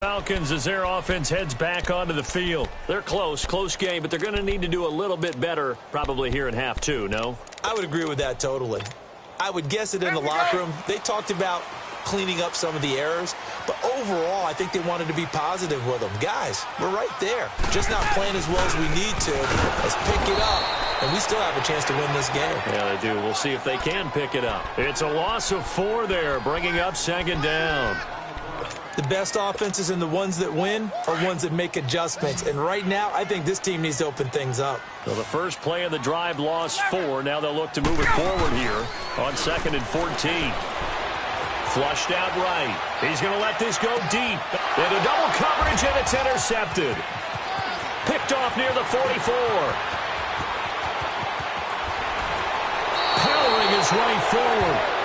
Falcons as their offense heads back onto the field. They're close game, but they're going to need to do a little bit better probably here in half two, no? I would agree with that totally. I would guess it in the locker room. They talked about cleaning up some of the errors, but overall, I think they wanted to be positive with them. Guys, we're right there. Just not playing as well as we need to. Let's pick it up, and we still have a chance to win this game. Yeah, they do. We'll see if they can pick it up. It's a loss of 4 there, bringing up second down. The best offenses and the ones that win are ones that make adjustments. And right now, I think this team needs to open things up. So the first play of the drive lost 4. Now they'll look to move it forward here on 2nd and 14. Flushed out right. He's going to let this go deep. Into double coverage, and it's intercepted. Picked off near the 44. Powering his way forward.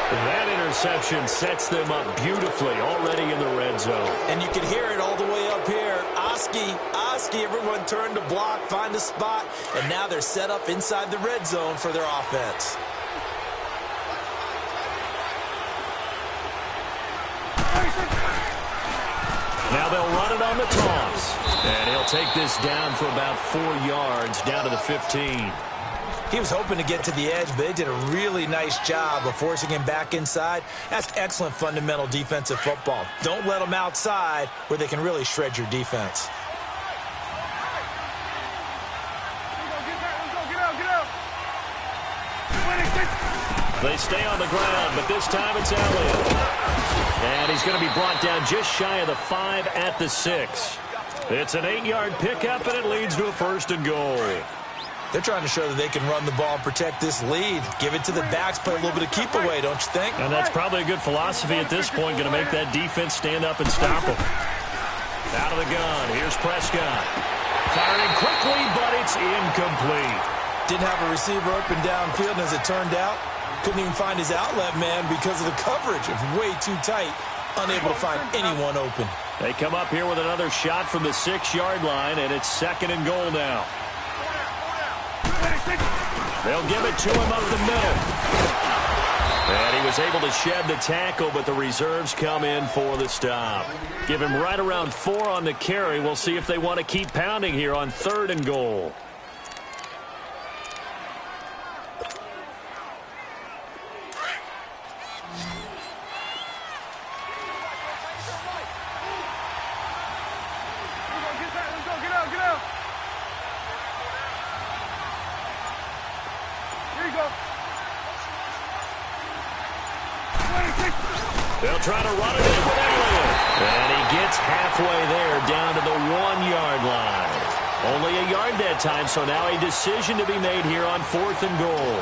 That interception sets them up beautifully already in the red zone. And you can hear it all the way up here. Oski, everyone turned to block, find a spot, and now they're set up inside the red zone for their offense. Now they'll run it on the toss. And he'll take this down for about 4 yards, down to the 15. He was hoping to get to the edge, but they did a really nice job of forcing him back inside. That's excellent fundamental defensive football. Don't let them outside where they can really shred your defense. They stay on the ground, but this time it's Elliott. And he's going to be brought down just shy of the 5 at the 6. It's an 8-yard pickup, and it leads to a 1st and goal. They're trying to show that they can run the ball and protect this lead. Give it to the backs, play a little bit of keep away, don't you think? And that's probably a good philosophy at this point, going to make that defense stand up and stop them. Out of the gun, here's Prescott. Firing quickly, but it's incomplete. Didn't have a receiver open downfield, and as it turned out, couldn't even find his outlet man because of the coverage. It's way too tight, unable to find anyone open. They come up here with another shot from the 6-yard line, and it's 2nd and goal now. They'll give it to him up the middle. And he was able to shed the tackle, but the reserves come in for the stop. Give him right around 4 on the carry. We'll see if they want to keep pounding here on 3rd and goal. They'll try to run it in with Elliott. And he gets halfway there down to the 1-yard line. Only a yard that time, so now a decision to be made here on 4th and goal.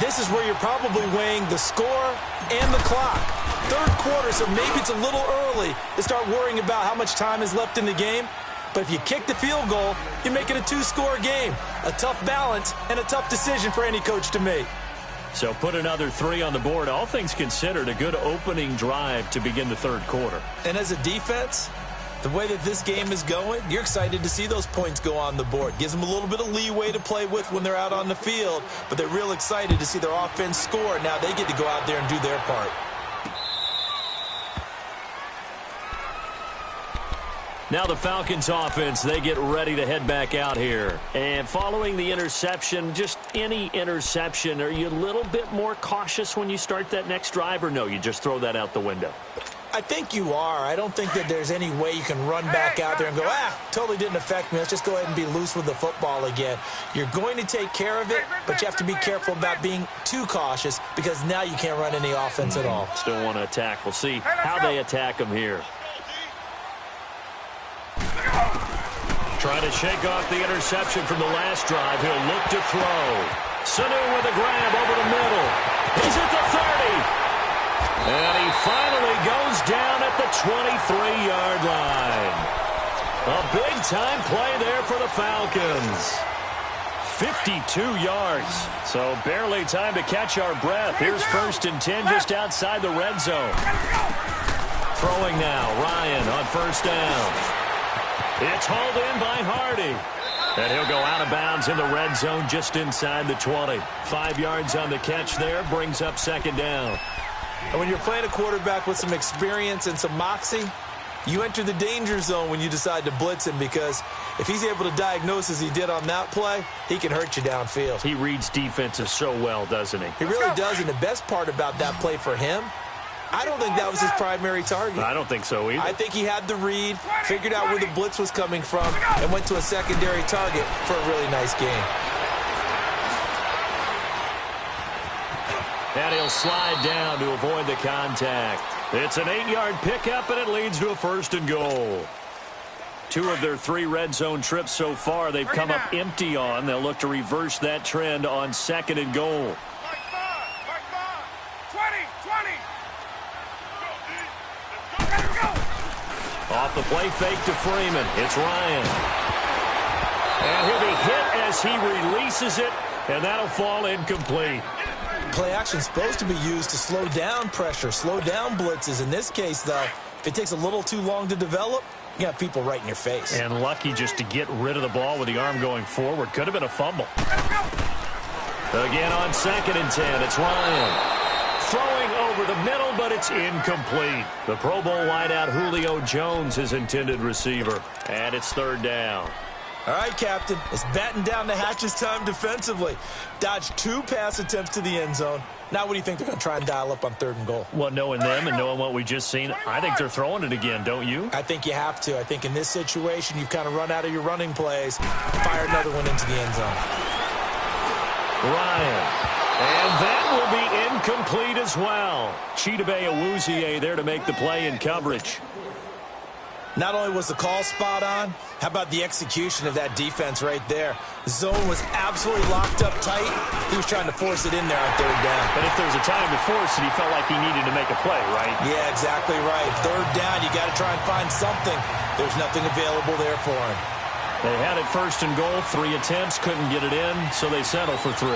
This is where you're probably weighing the score and the clock. 3rd quarter, so maybe it's a little early to start worrying about how much time is left in the game. But if you kick the field goal, you make it a 2-score game. A tough balance and a tough decision for any coach to make. So put another 3 on the board. All things considered, a good opening drive to begin the 3rd quarter. And as a defense, the way that this game is going, you're excited to see those points go on the board. Gives them a little bit of leeway to play with when they're out on the field, but they're real excited to see their offense score. Now they get to go out there and do their part. Now the Falcons offense, they get ready to head back out here. And following the interception, just any interception, are you a little bit more cautious when you start that next drive, or no, you just throw that out the window? I think you are. I don't think that there's any way you can run back out there and go, totally didn't affect me. Let's just go ahead and be loose with the football again. You're going to take care of it, but you have to be careful about being too cautious because now you can't run any offense at all. Still want to attack. We'll see how they attack them here. Trying to shake off the interception from the last drive. He'll look to throw. Sanu with a grab over the middle. He's at the 30. And he finally goes down at the 23-yard line. A big-time play there for the Falcons. 52 yards. So barely time to catch our breath. Here's 1st and 10 just outside the red zone. Throwing now. Ryan on 1st down. It's hauled in by Hardy. And he'll go out of bounds in the red zone just inside the 20. 5 yards on the catch there, brings up 2nd down. And when you're playing a quarterback with some experience and some moxie, You enter the danger zone when you decide to blitz him, because if he's able to diagnose as he did on that play, he can hurt you downfield. He reads defenses so well, doesn't he? He really does, and the best part about that play for him, I don't think that was his primary target. I don't think so either. I think he had the read, figured out where the blitz was coming from, and went to a secondary target for a really nice gain. And he'll slide down to avoid the contact. It's an 8-yard pickup, and it leads to a 1st and goal. 2 of their 3 red zone trips so far, they've come up empty on. They'll look to reverse that trend on 2nd and goal. 20. Off the play fake to Freeman. It's Ryan. And he'll be hit as he releases it, and that'll fall incomplete. Play action is supposed to be used to slow down pressure, slow down blitzes. In this case, though, if it takes a little too long to develop, you got people right in your face. And lucky just to get rid of the ball with the arm going forward. Could have been a fumble. Again on 2nd and 10, it's Ryan. Throwing over the middle, but it's incomplete. The Pro Bowl wideout Julio Jones, his intended receiver. And it's 3rd down. All right, Captain, it's batten down the hatches time defensively. Dodged 2 pass attempts to the end zone. Now what do you think they're going to try and dial up on 3rd and goal? Well, knowing them and knowing what we just seen, I think they're throwing it again, don't you? I think you have to. I think in this situation, you've kind of run out of your running plays. Fire another one into the end zone. Ryan. And that will be incomplete as well. Chidobe Awuzie there to make the play in coverage. Not only was the call spot on, how about the execution of that defense right there? The zone was absolutely locked up tight. He was trying to force it in there on 3rd down. But if there was a time to force it, he felt like he needed to make a play, right? Yeah, exactly right. 3rd down, you got to try and find something. There's nothing available there for him. They had it 1st and goal, 3 attempts, couldn't get it in, so they settle for 3.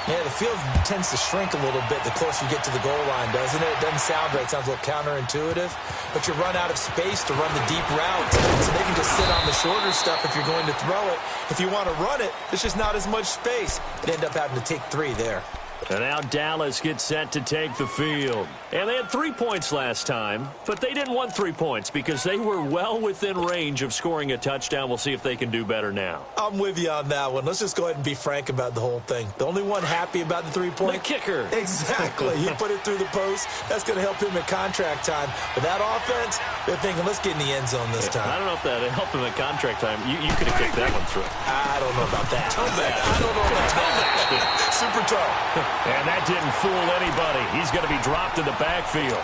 Yeah, the field tends to shrink a little bit the closer you get to the goal line, doesn't it? It doesn't sound right. It sounds a little counterintuitive. But you run out of space to run the deep route. So they can just sit on the shorter stuff if you're going to throw it. If you want to run it, there's just not as much space. They end up having to take 3 there. And now Dallas gets set to take the field. And they had 3 points last time, but they didn't want 3 points because they were well within range of scoring a touchdown. We'll see if they can do better now. I'm with you on that one. Let's just go ahead and be frank about the whole thing. The only one happy about the 3-point... The kicker. Exactly. He put it through the post. That's going to help him at contract time. But that offense, they're thinking, let's get in the end zone this time. I don't know if that helped him at contract time. You could have kicked that one through. I don't know about that. I don't know about that. Super tough. And that didn't fool anybody. He's going to be dropped in the backfield.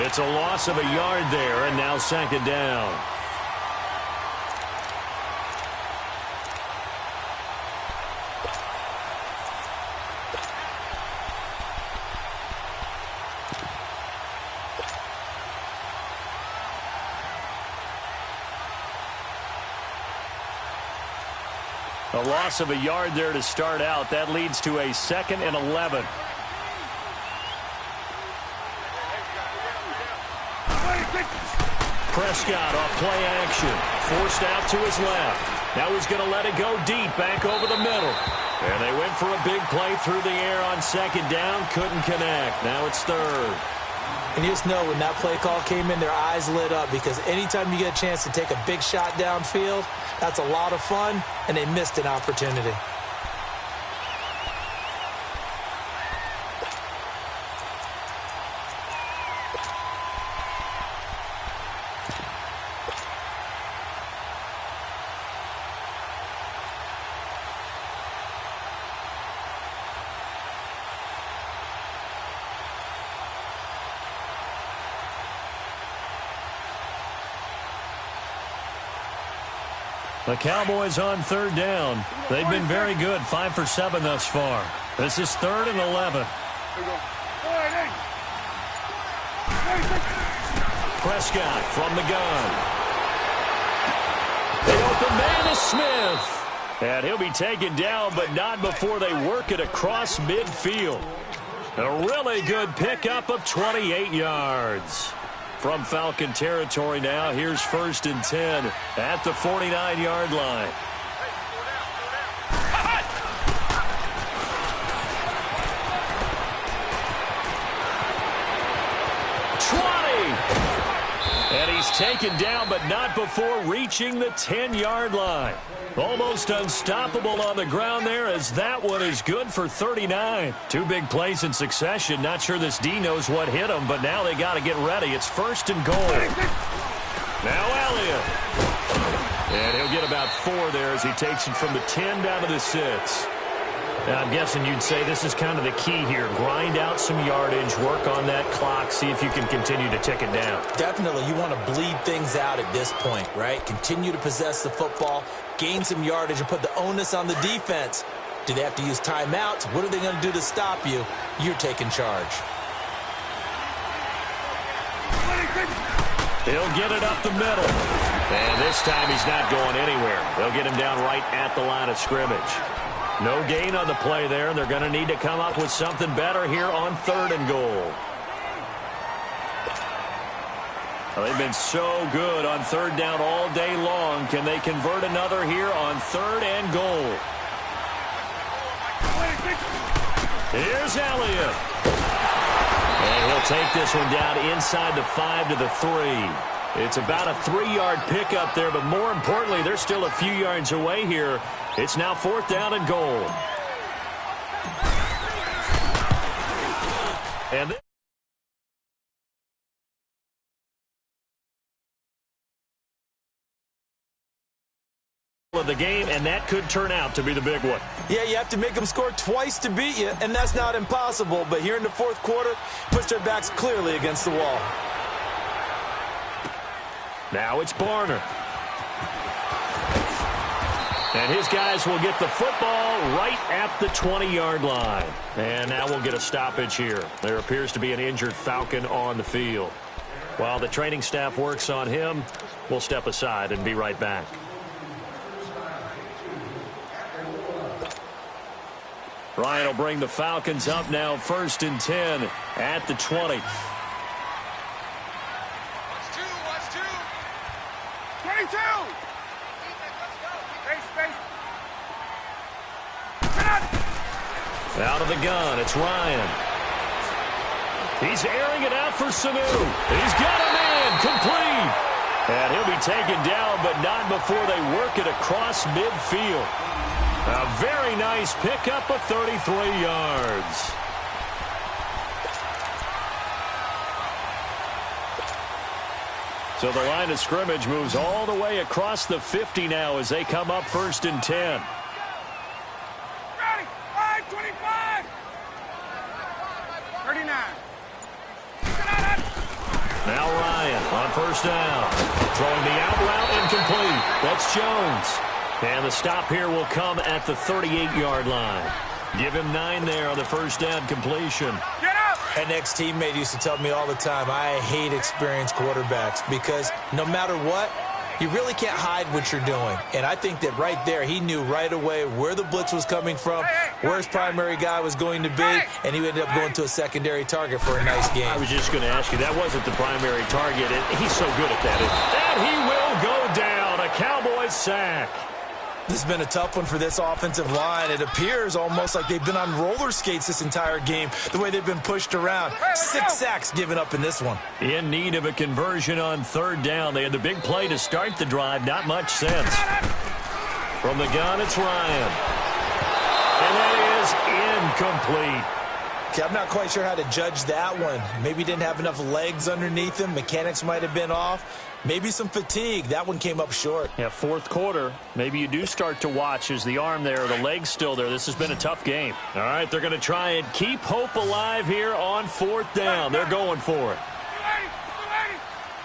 It's a loss of a yard there, and now 2nd down. A loss of a yard there to start out. That leads to a 2nd and 11. Prescott off play action. Forced out to his left. Now he's going to let it go deep, back over the middle. And they went for a big play through the air on 2nd down. Couldn't connect. Now it's 3rd. And you just know when that play call came in, their eyes lit up, because anytime you get a chance to take a big shot downfield, that's a lot of fun, and they missed an opportunity. The Cowboys on 3rd down. They've been very good, 5 for 7 thus far. This is 3rd and 11. Prescott from the gun. The open man is Smith. And he'll be taken down, but not before they work it across midfield. A really good pickup of 28 yards. From Falcon territory now, here's 1st and 10 at the 49-yard line. And he He's taken down, but not before reaching the 10-yard line. Almost unstoppable on the ground there, as that one is good for 39. Two big plays in succession. Not sure this D knows what hit him, but now they got to get ready. It's 1st and goal. Now Elliott. And he'll get about 4 there as he takes it from the 10 down to the 6. Now, I'm guessing you'd say this is kind of the key here. Grind out some yardage, work on that clock, see if you can continue to tick it down. Definitely, you want to bleed things out at this point, right? Continue to possess the football, gain some yardage, and put the onus on the defense. Do they have to use timeouts? What are they going to do to stop you? You're taking charge. He'll get it up the middle. And this time he's not going anywhere. They'll get him down right at the line of scrimmage. No gain on the play there, and they're going to need to come up with something better here on 3rd and goal. Well, they've been so good on 3rd down all day long. Can they convert another here on 3rd and goal? Here's Elliott. And he'll take this one down inside the 5 to the 3. It's about a 3-yard pickup there, but more importantly, they're still a few yards away here. It's now 4th down and goal. And of the game, and that could turn out to be the big one. Yeah, you have to make them score twice to beat you, and that's not impossible. But here in the 4th quarter, puts their backs clearly against the wall. Now it's Barner. And his guys will get the football right at the 20-yard line. And now we'll get a stoppage here. There appears to be an injured Falcon on the field. While the training staff works on him, we'll step aside and be right back. Ryan will bring the Falcons up now, 1st and 10 at the 20. Out of the gun, it's Ryan. He's airing it out for Sanu. He's got a man, complete. And he'll be taken down, but not before they work it across midfield. A very nice pickup of 33 yards. So the line of scrimmage moves all the way across the 50 now as they come up 1st and 10. Ready, 5-25. 39. Now Ryan on 1st down. Throwing the out route incomplete. That's Jones. And the stop here will come at the 38-yard line. Give him 9 there on the 1st down completion. Get up! An ex-teammate used to tell me all the time, I hate experienced quarterbacks because no matter what, you really can't hide what you're doing. And I think that right there, he knew right away where the blitz was coming from, where his primary guy was going to be, and he ended up going to a secondary target for a nice game. I was just going to ask you, that wasn't the primary target, and he's so good at that. And he will go down, a Cowboys sack. This has been a tough one for this offensive line. It appears almost like they've been on roller skates this entire game, the way they've been pushed around. 6 sacks given up in this one. In need of a conversion on 3rd down. They had the big play to start the drive. Not much sense. From the gun, it's Ryan. And that is incomplete. Okay, I'm not quite sure how to judge that one. Maybe he didn't have enough legs underneath him. Mechanics might have been off. Maybe some fatigue. That one came up short. Yeah, 4th quarter. Maybe you do start to watch as the arm there, the leg's still there. This has been a tough game. All right, they're going to try and keep hope alive here on 4th down. They're going for it.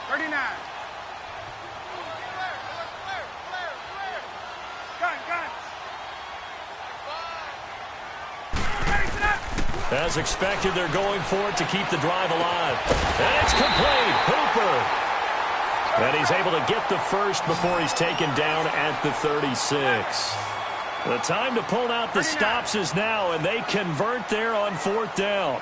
39. As expected, they're going for it to keep the drive alive. And it's complete. Hooper. And he's able to get the first before he's taken down at the 36. The time to pull out the stops is now, and they convert there on 4th down.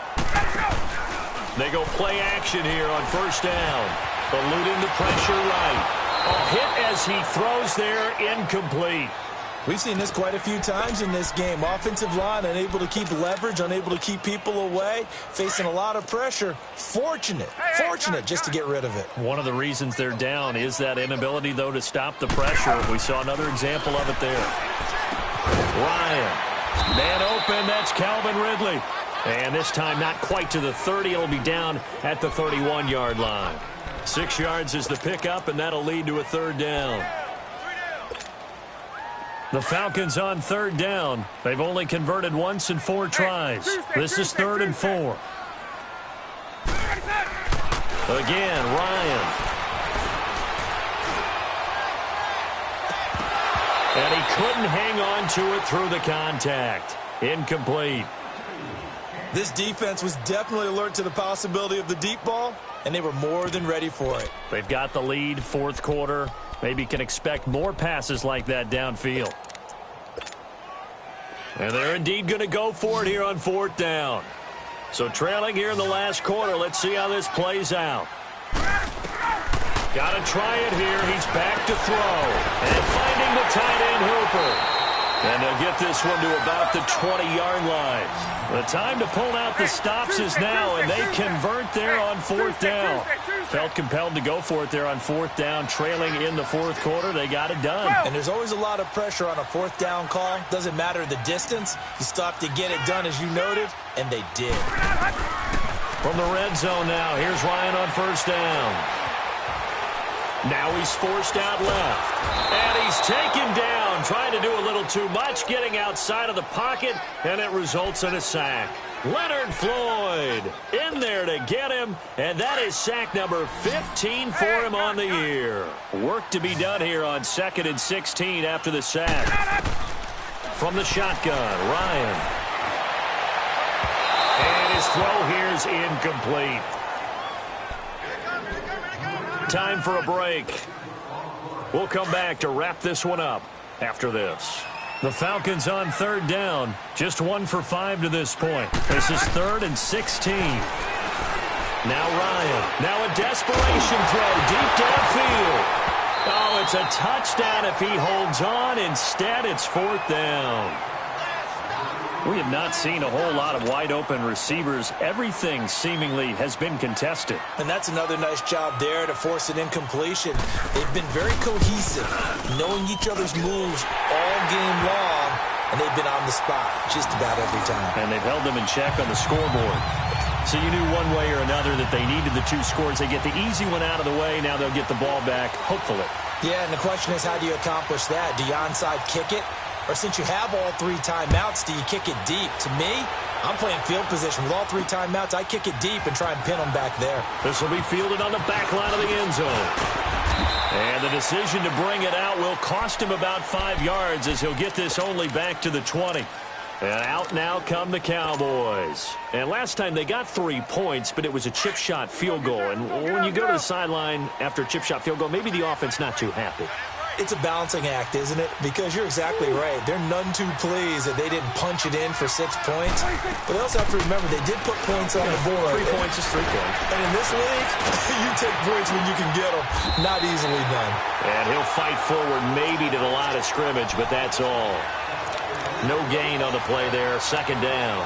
They go play action here on 1st down. Eluding the pressure right. A hit as he throws there, incomplete. We've seen this quite a few times in this game. Offensive line unable to keep leverage, unable to keep people away, facing a lot of pressure. Fortunate just to get rid of it. One of the reasons they're down is that inability, though, to stop the pressure. We saw another example of it there. Ryan, man open, that's Calvin Ridley. And this time not quite to the 30. It'll be down at the 31-yard line. 6 yards is the pickup, and that'll lead to a third down. The Falcons on third down. They've only converted once in 4 tries. This is 3rd and 4. Again, Ryan. And he couldn't hang on to it through the contact. Incomplete. This defense was definitely alert to the possibility of the deep ball, and they were more than ready for it. They've got the lead, 4th quarter. Maybe can expect more passes like that downfield. And they're indeed going to go for it here on 4th down. So trailing here in the last quarter. Let's see how this plays out. Got to try it here. He's back to throw. And finding the tight end Hooper. And they'll get this one to about the 20-yard line. The time to pull out the stops is now, and they convert there on 4th down. Felt compelled to go for it there on 4th down, trailing in the 4th quarter. They got it done. And there's always a lot of pressure on a 4th down call. Doesn't matter the distance. You stop to get it done, as you noted, and they did. From the red zone now, here's Ryan on 1st down. Now he's forced out left. And he's taken down, trying to do a little too much, getting outside of the pocket, and it results in a sack. Leonard Floyd in there to get him, and that is sack number 15 for him on the year. Work to be done here on 2nd and 16 after the sack. From the shotgun, Ryan. And his throw here is incomplete. Time for a break. We'll come back to wrap this one up after this. The Falcons on 3rd down. Just 1 for 5 to this point. This is 3rd and 16. Now Ryan. Now a desperation throw deep downfield. Oh, it's a touchdown if he holds on. Instead, it's 4th down. We have not seen a whole lot of wide-open receivers. Everything seemingly has been contested. And that's another nice job there to force an incompletion. They've been very cohesive, knowing each other's moves all game long, and they've been on the spot just about every time. And they've held them in check on the scoreboard. So you knew one way or another that they needed the 2 scores. They get the easy one out of the way. Now they'll get the ball back, hopefully. Yeah, and the question is, how do you accomplish that? Do you onside kick it? Or since you have all 3 timeouts, do you kick it deep? To me, I'm playing field position. With all 3 timeouts, I kick it deep and try and pin them back there. This will be fielded on the back line of the end zone. And the decision to bring it out will cost him about 5 yards as he'll get this only back to the 20. And out now come the Cowboys. And last time they got 3 points, but it was a chip shot field goal. And when you go to the sideline after a chip shot field goal, maybe the offense not too happy. It's a balancing act, isn't it? Because you're exactly right. They're none too pleased that they didn't punch it in for 6 points. But they also have to remember they did put points on the board. 3 points is 3 points. And in this league, you take points when you can get them. Not easily done. And he'll fight forward maybe to the line of scrimmage, but that's all. No gain on the play there. 2nd down.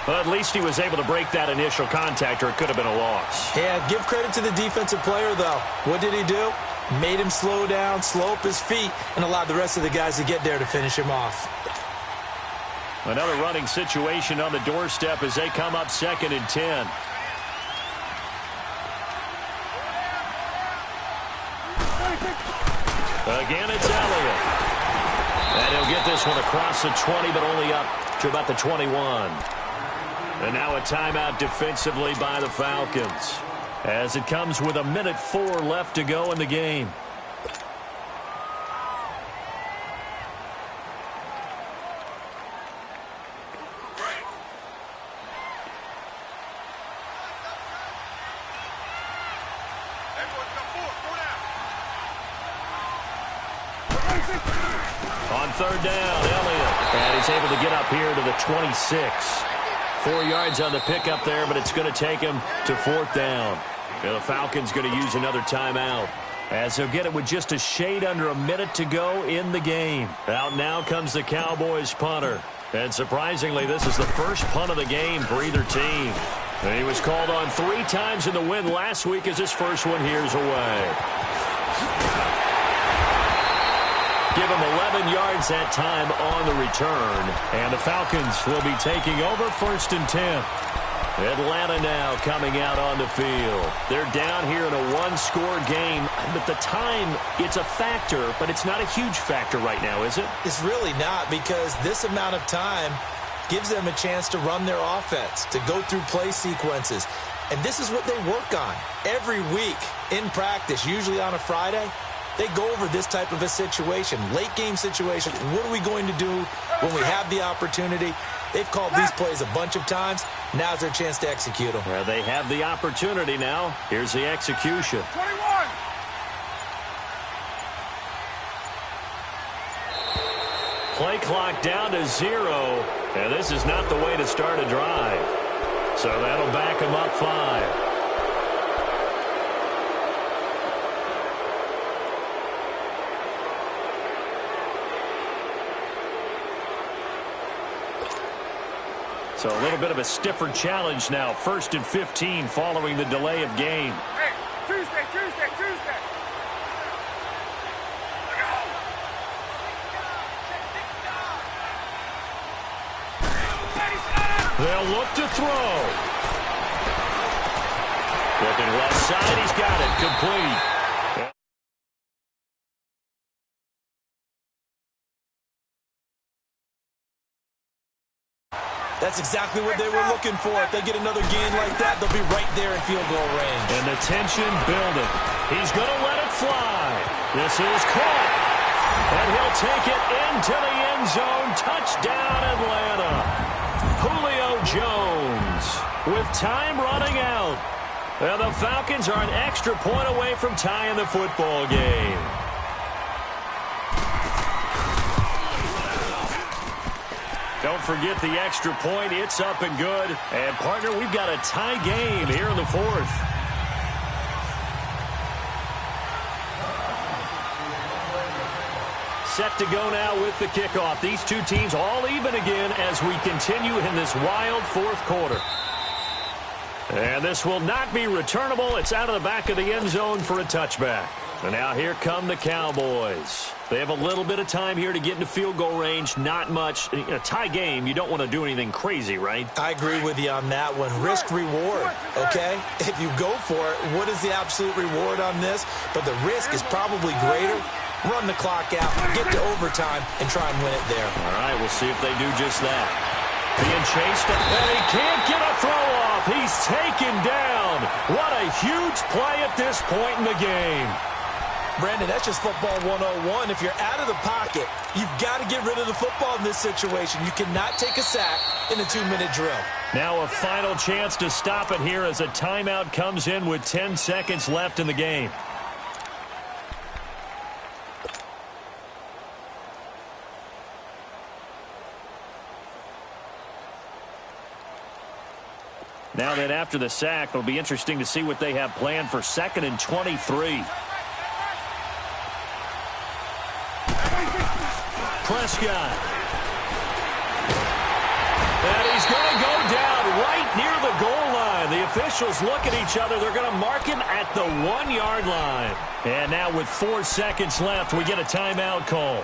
But at least he was able to break that initial contact, or it could have been a loss. Yeah, give credit to the defensive player, though. What did he do? Made him slow down, slow up his feet, and allowed the rest of the guys to get there to finish him off. Another running situation on the doorstep as they come up 2nd and 10. Again, it's Elliott. And he'll get this one across the 20, but only up to about the 21. And now a timeout defensively by the Falcons, as it comes with 1:04 left to go in the game. On 3rd down, Elliott. And he's able to get up here to the 26. 4 yards on the pickup there, but it's going to take him to 4th down. And the Falcons going to use another timeout. as he'll get it with just a shade under a minute to go in the game. Out now comes the Cowboys punter. And surprisingly, this is the first punt of the game for either team. And he was called on 3 times in the win last week as his first one here's away. Give him 11 yards that time on the return. And the Falcons will be taking over 1st and 10. Atlanta now coming out on the field. They're down here in a 1-score game. But the time, it's a factor, but it's not a huge factor right now, is it? It's really not, because this amount of time gives them a chance to run their offense, to go through play sequences. And this is what they work on every week in practice, usually on a Friday. They go over this type of a situation, late game situation. What are we going to do when we have the opportunity? They've called these plays a bunch of times. Now's their chance to execute them. Well, they have the opportunity now. Here's the execution. 21. Play clock down to 0. And this is not the way to start a drive. So that'll back them up 5. So a little bit of a stiffer challenge now. 1st and 15 following the delay of game. Hey, Tuesday. They'll look to throw. Looking left side, he's got it. Complete. That's exactly what they were looking for. If they get another gain like that, they'll be right there in field goal range. And the tension building. He's going to let it fly. This is caught. And he'll take it into the end zone. Touchdown, Atlanta. Julio Jones with time running out. And the Falcons are an extra point away from tying the football game. Don't forget the extra point. It's up and good. And, partner, we've got a tie game here in the 4th. Set to go now with the kickoff. These two teams all even again as we continue in this wild 4th quarter. And this will not be returnable. It's out of the back of the end zone for a touchback. And now here come the Cowboys. They have a little bit of time here to get into field goal range. Not much. In a tie game, you don't want to do anything crazy, right? I agree with you on that one. Risk-reward, okay? If you go for it, what is the absolute reward on this? But the risk is probably greater. Run the clock out, get to overtime, and try and win it there. All right, we'll see if they do just that. Being chased, and he can't get a throw off. He's taken down. What a huge play at this point in the game. Brandon, that's just football 101. If you're out of the pocket, you've got to get rid of the football in this situation. You cannot take a sack in a 2-minute drill. Now a final chance to stop it here as a timeout comes in with 10 seconds left in the game. Now that after the sack, it'll be interesting to see what they have planned for 2nd and 23. Prescott. And he's going to go down right near the goal line. The officials look at each other. They're going to mark him at the 1-yard line. And now with 4 seconds left, we get a timeout call.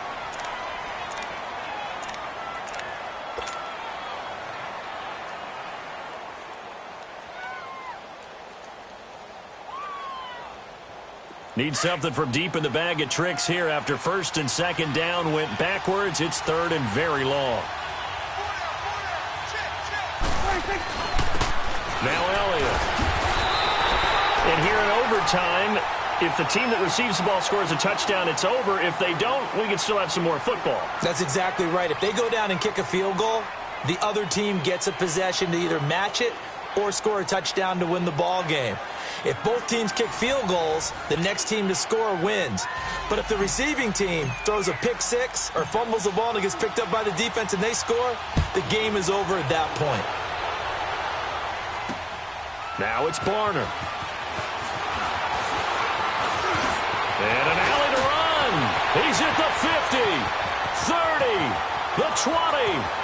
Need something from deep in the bag of tricks here after 1st and 2nd down went backwards. It's 3rd and very long. Now Elliott. And here in overtime, if the team that receives the ball scores a touchdown, it's over. If they don't, we can still have some more football. That's exactly right. If they go down and kick a field goal, the other team gets a possession to either match it or score a touchdown to win the ball game. If both teams kick field goals, the next team to score wins. But if the receiving team throws a pick six or fumbles the ball and it gets picked up by the defense and they score, the game is over at that point. Now it's Barner. And an alley to run. He's at the 50, 30, the 20.